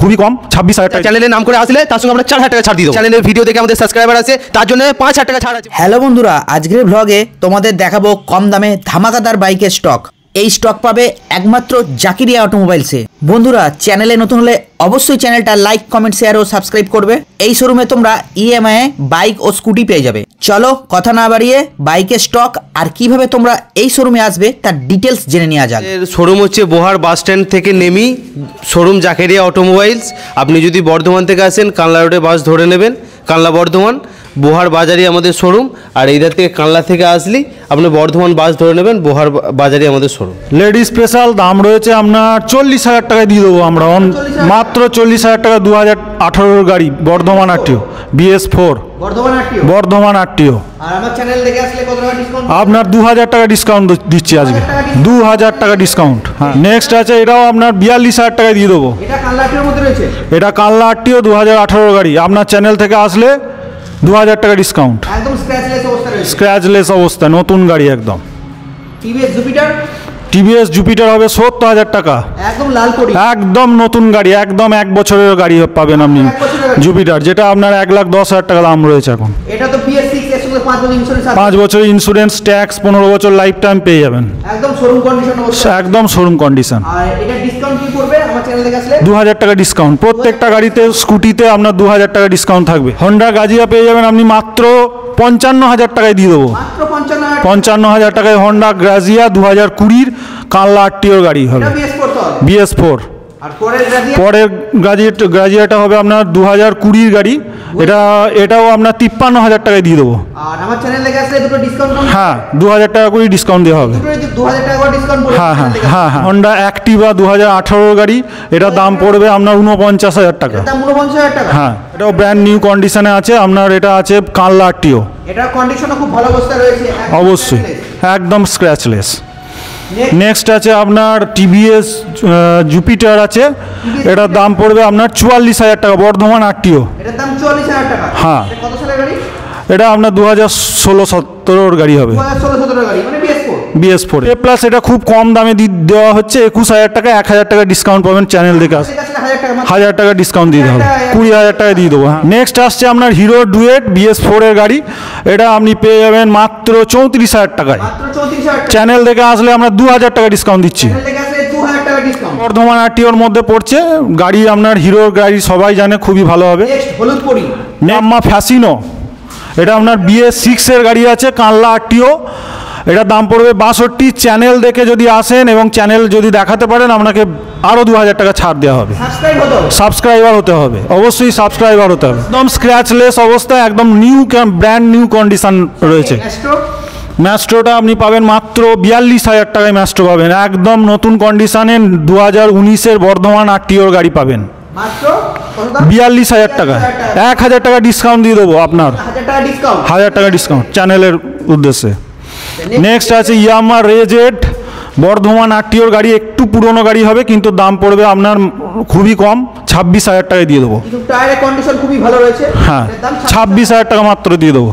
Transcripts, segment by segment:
খুবই কম 26,000 টাকা। চ্যানেলের নাম করে আসলে তার সঙ্গে আমরা 4,000 টাকা ছাড় দিয়ে দেবো। চ্যানেলের ভিডিও দেখে আমাদের সাবস্ক্রাইবার আছে তার জন্য 5,000 টাকা ছাড় আছে। হ্যালো বন্ধুরা, আজকের ব্লগে তোমাদের দেখাবো কম দামে ধামাকাদার বাইকের স্টক। এই স্টক পাবে একমাত্র জাকিরিয়া অটোমোবাইলসে। বন্ধুরা, চ্যানেলে নতুন হলে অবশ্যই চ্যানেলটা লাইক, কমেন্ট, শেয়ার ও সাবস্ক্রাইব করবে। এই শোরুমে তোমরা ইএমআই বাইক ও স্কুটি পেয়ে যাবে। চলো কথা না বাড়িয়ে বাইকের স্টক আর কিভাবে তোমরা এই শোরুমে আসবে তার ডিটেলস জেনে নেওয়া যাক। শোরুম হচ্ছে বোহার বাস স্ট্যান্ড থেকে নেমি শোরুম জাকেরিয়া অটোমোবাইলস। আপনি যদি বর্ধমান থেকে আসেন কানলা রোডে বাস ধরে নেবেন, কানলা বর্ধমান বোহার বাজারই আমাদের শোরুম। আর এইধার থেকে কানলা থেকে আসলেই আপনি বর্ধমান বাস ধরে নেবেন, বোহার বাজারই আমাদের শোরুম। লেডিস স্পেশাল দাম রয়েছে আপনার 40,000 টাকায় দিয়ে দেবো আমরা, মাত্র 40,000 টাকা। 2018 গাড়ি, Bardhaman RTO BS4 Bardhaman RTO. আপনার 2,000 টাকা ডিসকাউন্ট দিচ্ছি আজকে, 2,000 টাকা ডিসকাউন্ট। হ্যাঁ, নেক্সট আছে এটাও আপনার 42,000 টাকায় দিয়ে দেবো। এটা কানলা আরটিও 2018 গাড়ি। আপনার চ্যানেল থেকে আসলে 2,000 টাকা ডিসকাউন্ট, স্ক্র্যাচলেস অবস্থা, নতুন গাড়ি একদম। টিভিএস জুপিটার হবে 70,000 টাকা, একদম নতুন গাড়ি, একদম 1 বছরের গাড়ি পাবেন আপনি জুপিটার, যেটা আপনার 1,10,000 টাকা দাম রয়েছে এখন। 5 বছরের ইন্স্যুরেন্স, ট্যাক্স, 15 বছর লাইফ টাইম পেয়ে যাবেন, একদম শোরুম কন্ডিশন। 2,000 টাকা ডিসকাউন্ট প্রত্যেকটা গাড়িতে। স্কুটিতে আপনার 2,000 টাকা ডিসকাউন্ট থাকবে। হন্ডা গাজিয়া পেয়ে যাবেন আপনি মাত্র 55,000 টাকায় দিয়ে দেবো। 55,000 টাকায় হন্ডা গ্রাজিয়া 2020 কানলা আরটিওর গাড়ি হবে, BS4। পরের গ্রাজিয়াটা হবে আপনার 2020 গাড়ি, এটাও আপনার 53,000 টাকায় দিয়ে দেবো। হ্যাঁ, 2,000 টাকা করে ডিসকাউন্ট দেওয়া হবে। হ্যাঁ হ্যাঁ হ্যাঁ হ্যাঁ। হন্ডা অ্যাক্টিভা 2018 গাড়ি, এটা দাম পড়বে আপনার 49,000 টাকা। হ্যাঁ, এটাও ব্র্যান্ড নিউ কন্ডিশনে আছে আপনার। এটা আছে কানলা আরটিও, অবশ্যই একদম স্ক্র্যাচলেস। নেক্সট আছে আপনার টিভিএস জুপিটার আছে, এটার দাম পড়বে আপনার 44,000 টাকা, বর্ধমান আরটিও। হ্যাঁ, এটা আপনার 2016-17 গাড়ি হবে, BS4 প্লাস। এটা খুব কম দামে দেওয়া হচ্ছে 21,000 টাকা। 1,000 টাকা ডিসকাউন্ট পাবেন চ্যানেল দেখে। 1,000 টাকা ডিসকাউন্ট দিয়ে হবে, 20,000 টাকা দিয়ে দেবো। নেক্সট আসছে আপনার হিরো ডুয়েট BS4 এর গাড়ি, এটা আপনি পেয়ে যাবেন মাত্র 34,000 টাকায়। চ্যানেল দেখে আসলে আমরা 2,000 টাকা ডিসকাউন্ট দিচ্ছি। বর্ধমান আরটিওর মধ্যে পড়ছে গাড়ি, আপনার হিরোর গাড়ি সবাই জানে, খুবই ভালো হবে। নাম্মা ফ্যাসিনো, এটা আপনার BS6 এর গাড়ি আছে, কানলা আরটিও। এটার দাম পড়বে 62। চ্যানেল দেখে যদি আসেন এবং চ্যানেল যদি দেখাতে পারেন আপনাকে আরও 2,000 টাকা ছাড় দেওয়া হবে। সাবস্ক্রাইবার হতে হবে, অবশ্যই সাবস্ক্রাইবার হতে হবে। একদম স্ক্র্যাচলেস অবস্থা, একদম নিউ ব্র্যান্ড নিউ কন্ডিশন রয়েছে। ম্যাস্ট্রোটা আপনি পাবেন মাত্র 42,000 টাকায়। ম্যাস্ট্রো পাবেন একদম নতুন কন্ডিশনে, 2019-এর বর্ধমান আরটিওর গাড়ি পাবেন 42,000 টাকা। 1,000 টাকা ডিসকাউন্ট দিয়ে দেবো আপনার, 1,000 টাকা ডিসকাউন্ট চ্যানেলের উদ্দেশ্যে। নেক্সট আছে ইয়ামা রেজেড বর্ধমান আরটিওর গাড়ি, একটু পুরনো গাড়ি হবে কিন্তু দাম পড়বে আপনার খুবই কম, 26,000 টাকায় দিয়ে দেবো। হ্যাঁ, 26,000 টাকা মাত্র দিয়ে দেবো।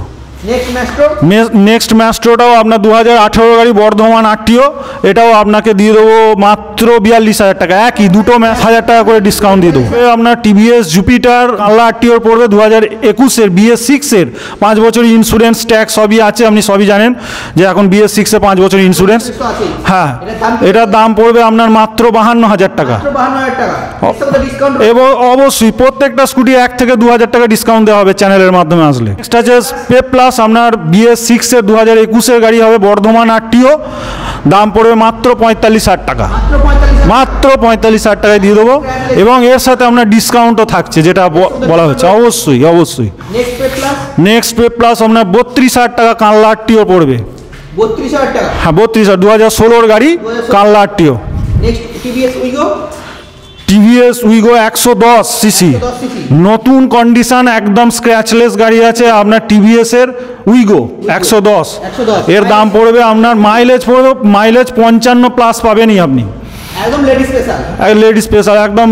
নেক্সট ম্যাস্ট্রোটাও আপনার 2018 গাড়ি, বর্ধমান আরটিও। এটাও আপনাকে দিয়ে দেবো মাত্র 42,000 টাকা। একই দুটো 1,000 টাকা করে ডিসকাউন্ট দিয়ে দেবো। আপনার টিভিএস জুপিটার কানলা আরটিওর পড়বে 2021-এর BS6-এর 5 বছর ইন্স্যুরেন্স, ট্যাক্স সবই আছে, আপনি সবই জানেন যে এখন BS6-এ 5 বছর ইন্স্যুরেন্স। হ্যাঁ, এটার দাম পড়বে আপনার মাত্র 52,000 টাকা। এবং অবশ্যই প্রত্যেকটা স্কুটি 1 থেকে 2,000 টাকা ডিসকাউন্ট দেওয়া হবে চ্যানেলের মাধ্যমে আসলে। নেক্সট আছে পেপ প্লাস, আপনার BS6-এর 2021-এর গাড়ি হবে, বর্ধমান আরটিও। দাম পড়বে মাত্র 45,000 টাকা, মাত্র 45,000 টাকায় দিয়ে দেবো। এবং এর সাথে আপনার ডিসকাউন্টও থাকছে, যেটা বলা হচ্ছে। অবশ্যই অবশ্যই। নেক্সট পেপ প্লাস আপনার 32,000 টাকা কানলা আরটিও পড়বে। 32,000 টাকা? হ্যাঁ, 32,000, 2016-র গাড়ি, কানলা আরটিও। টিভিএস উইগো 110 সিসি, নতুন কন্ডিশন, একদম স্ক্র্যাচলেস গাড়ি আছে আপনার টিভিএস-এর উইগো 110। এর দাম পড়বে আপনার মাইলেজ 55 প্লাস পাবেনই আপনি। লেডি স্পেশাল, একদম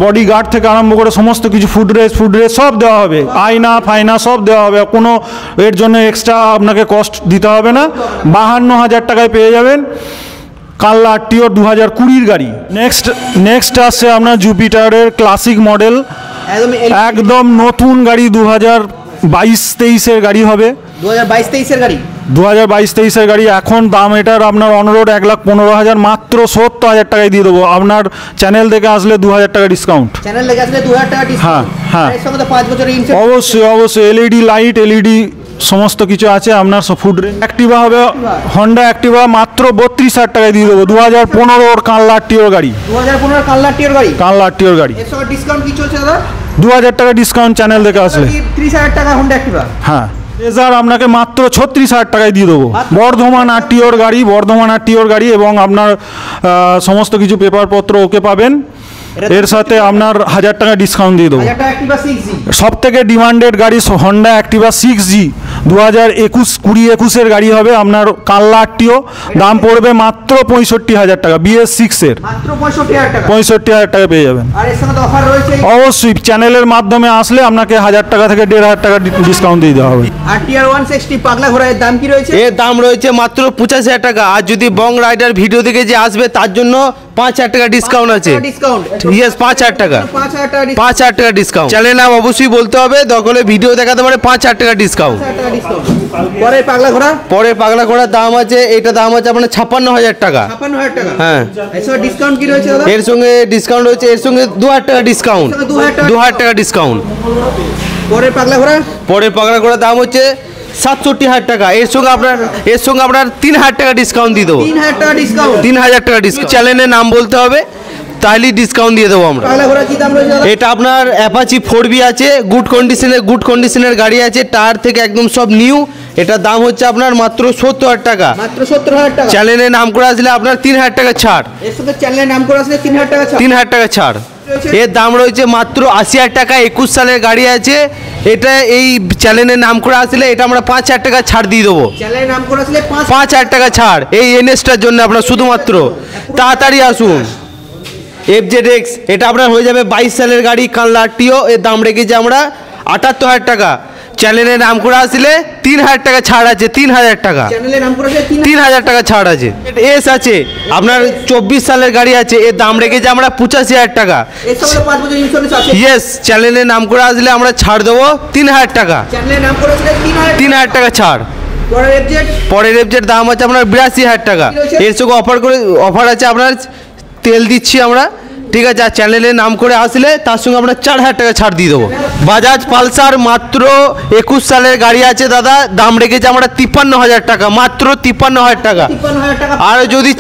বডি গার্ড থেকে আরম্ভ করে সমস্ত কিছু, ফুড রেস সব দেওয়া হবে, আয়না ফায়না সব দেওয়া হবে। কোনো এর জন্য এক্সট্রা আপনাকে কস্ট দিতে হবে না। 52,000 টাকায় পেয়ে যাবেন কানলা আরটিওর 2020 গাড়ি। নেক্সট আসছে আপনার জুপিটারের ক্লাসিক মডেল, একদম নতুন গাড়ি, 2022-23 গাড়ি হবে। 2022-23 গাড়ি, 2022-23 গাড়ি। এখন দাম এটার আপনার অনরোড 1,15,000, মাত্র 70,000 টাকায় দিয়ে দেবো। আপনার চ্যানেল থেকে আসলে 2,000 টাকা ডিসকাউন্ট। চ্যানেল থেকে আসলে 2000 টাকা ডিসকাউন্ট। হ্যাঁ। এর সঙ্গে তো 5 বছরের ইন্স্যুরেন্স। অবশ্যই এলইডি লাইট, এলইডি সমস্ত কিছু আছে। আপনার ফুড রেঞ্জ অ্যাক্টিভা হবে, হন্ডা অ্যাক্টিভা মাত্র 32,000 টাকায় দিয়ে দেবো। 2015 কানলা আরটিওর গাড়ি, 2015 কানলা আরটিওর গাড়ি। কানলা আরটিওর গাড়ি। এর সঙ্গে ডিসকাউন্ট কি চলছে দাদা? 2,000 টাকা ডিসকাউন্ট চ্যানেল থেকে আসলে। 30,000 টাকা হন্ডা অ্যাক্টিভা। হ্যাঁ, রেজার আপনাকে মাত্র 36,000 টাকায় দিয়ে দেবো। বর্ধমান আরটিওর গাড়ি, এবং আপনার সমস্ত কিছু পেপারপত্র ওকে পাবেন। এর সাথে আপনার 1,000 টাকা ডিসকাউন্ট দিয়ে দেবো। 1000 টাকা অ্যাক্টিভা 6G। সব থেকে ডিমান্ডেড গাড়ি হন্ডা অ্যাক্টিভা 6G, 2021 গাড়ি হবে আপনার কানলা আরটিও। দাম পড়বে মাত্র 65,000 টাকা, BS6 এর মাত্র 65,000 টাকা। 65,000 টাকা পেয়ে যাবেন। আর এর সঙ্গে তো অফার রয়েছে। অবশ্যই চ্যানেলের মাধ্যমে আসলে আপনাকে 1,000 টাকা থেকে 1,500 টাকা ডিসকাউন্ট দিয়ে দেওয়া হবে। আরটিআর 160 পাগলা ঘোড়া এর দাম কি রয়েছে? এর দাম রয়েছে মাত্র 85,000 টাকা। আর যদি বং রাইডার ভিডিও থেকে যে আসবে তার জন্য 5,000 টাকা ডিসকাউন্ট আছে। ডিসকাউন্ট। ইয়েস, 5,000 টাকা, 5,000 টাকা 5,000 টাকা ডিসকাউন্ট। চ্যানেল নাম অবশ্যই বলতে হবে, দখলে ভিডিও দেখাতে পারে 5,000 টাকা ডিসকাউন্ট। 5,000 টাকা ডিসকাউন্ট। পরে পাগলা ঘোড়া, পরে পাগলা ঘোড়ার দাম আছে, এটা দাম আছে আপনার 56,000 টাকা। 56,000 টাকা। হ্যাঁ। এর সঙ্গে ডিসকাউন্ট কি রয়েছে দাদা? এর সঙ্গে ডিসকাউন্ট রয়েছে, এর সঙ্গে 2,000 টাকা ডিসকাউন্ট, 2,000 টাকা ডিসকাউন্ট। পরে পাগলা ঘোড়া, পরে পাগলা ঘোড়ার দাম হচ্ছে 67,000 টাকা। এর সঙ্গে আপনার 3,000 টাকা ডিসকাউন্ট দিয়ে দেবো। 3,000 টাকা ডিসকাউন্ট। 3,000 টাকা ডিসকাউন্ট। চ্যানেলের নাম বলতে হবে, তাহলেই ডিসকাউন্ট দিয়ে দেবো আমরা। পাগলা ঘোড়া কি দাম রয়েছে দাদা? এটা আপনার অ্যাপাচি 4B আছে, গুড কন্ডিশনের গাড়ি আছে, টায়ার থেকে একদম সব নিউ। এটার দাম হচ্ছে আপনার মাত্র 70,000 টাকা। মাত্র 70,000 টাকা। চ্যানেলের নাম করে আসলে আপনার 3,000 টাকা ছাড়। এর সঙ্গে চ্যানেলের নাম করে আসলে 3,000 টাকা ছাড়। 3,000 টাকা ছাড়। এর দাম রয়েছে মাত্র 80,000 টাকা। 21 সালের গাড়ি আছে এটা। এই চ্যানেলের নাম করে আসলে এটা আমরা 5,000 টাকা ছাড় দিয়ে দেবো। চ্যানেলের নাম করে আসলে 5,000 টাকা ছাড় এই এনএসটার জন্য আপনার শুধুমাত্র। তাড়াতাড়ি আসুন। FZX এটা আপনার হয়ে যাবে 22 সালের গাড়ি, কানলা আরটিও। এর দাম রেখেছি আমরা 78,000 টাকা। চ্যানেলের নাম করে আসলে 3,000 টাকা ছাড় আছে। 3,000 টাকা, চ্যানেলের নাম করে আসলে 3,000 টাকা ছাড় আছে। এস আছে আপনার 24 সালের গাড়ি আছে, এর দাম রেখেছি আমরা 85,000 টাকা। এর সঙ্গে 5 বছর ইন্স্যুরেন্স আছে। ইয়েস, চ্যানেলের নাম করে আসলে আমরা ছাড় দেবো 3,000 টাকা। চ্যানেলের নাম করে আসলে 3,000 টাকা ছাড়। পরে এফজেড, পরের এফজেড দাম আছে আপনার 82,000 টাকা। এর সঙ্গে অফার আছে আপনার তেল দিচ্ছি আমরা, ঠিক আছে। আর চ্যানেলের নাম করে আসলে তার সঙ্গে আমরা 4,000 টাকা ছাড় দিয়ে দেবো। বাজাজ পালসার মাত্র 21 সালের গাড়ি আছে দাদা, দাম রেখেছি আমরা 53,000 টাকা, মাত্র 53,000 টাকা। 53,000 টাকা। আর যদি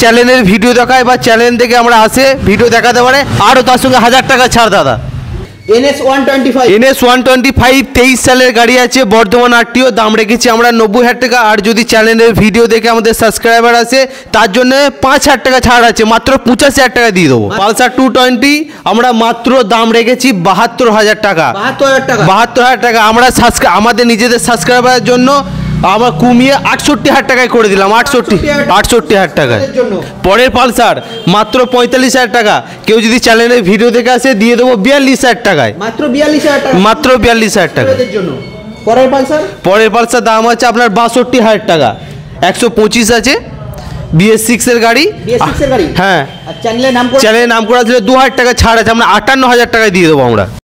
চ্যানেলের ভিডিও দেখায় বা চ্যানেল থেকে আমরা আসে ভিডিও দেখাতে পারে, আরও তার সঙ্গে 1,000 টাকা ছাড় দাদা। NS 125, NS 125 23 সালের গাড়ি আছে, বর্ধমান আরটিও। দাম রেখেছি আমরা 90,000 টাকা। আর যদি চ্যানেলের ভিডিও দেখে আমাদের সাবস্ক্রাইবার আছে তার জন্য 5,000 টাকা ছাড় আছে, মাত্র 85,000 টাকা দিয়ে দেবো। পালসার 220 আমরা মাত্র দাম রেখেছি 72,000 টাকা। 72,000 টাকা। 72,000 টাকা। আমরা আমাদের নিজেদের সাবস্ক্রাইবারের জন্য আমরা কমিয়ে 68,000 টাকায় করে দিলাম। 68,000 টাকায়। পরের পালসার মাত্র 45,000 টাকা। কেউ যদি চ্যানেলের ভিডিও দেখে আসে দিয়ে দেবো 42,000 টাকায়। মাত্র 42,000 টাকা। মাত্র 42,000 টাকা। এদের জন্য পরের পালসার, পরের পালসার দাম আছে আপনার 62,000 টাকা। 125 আছে, BS6 এর গাড়ি। BS6 এর গাড়ি। হ্যাঁ, আর চ্যানেলের নাম করে চ্যানেলের নাম করে আসলে 2,000 টাকা ছাড় আছে, আমরা 58,000 টাকায় দিয়ে দেবো আমরা।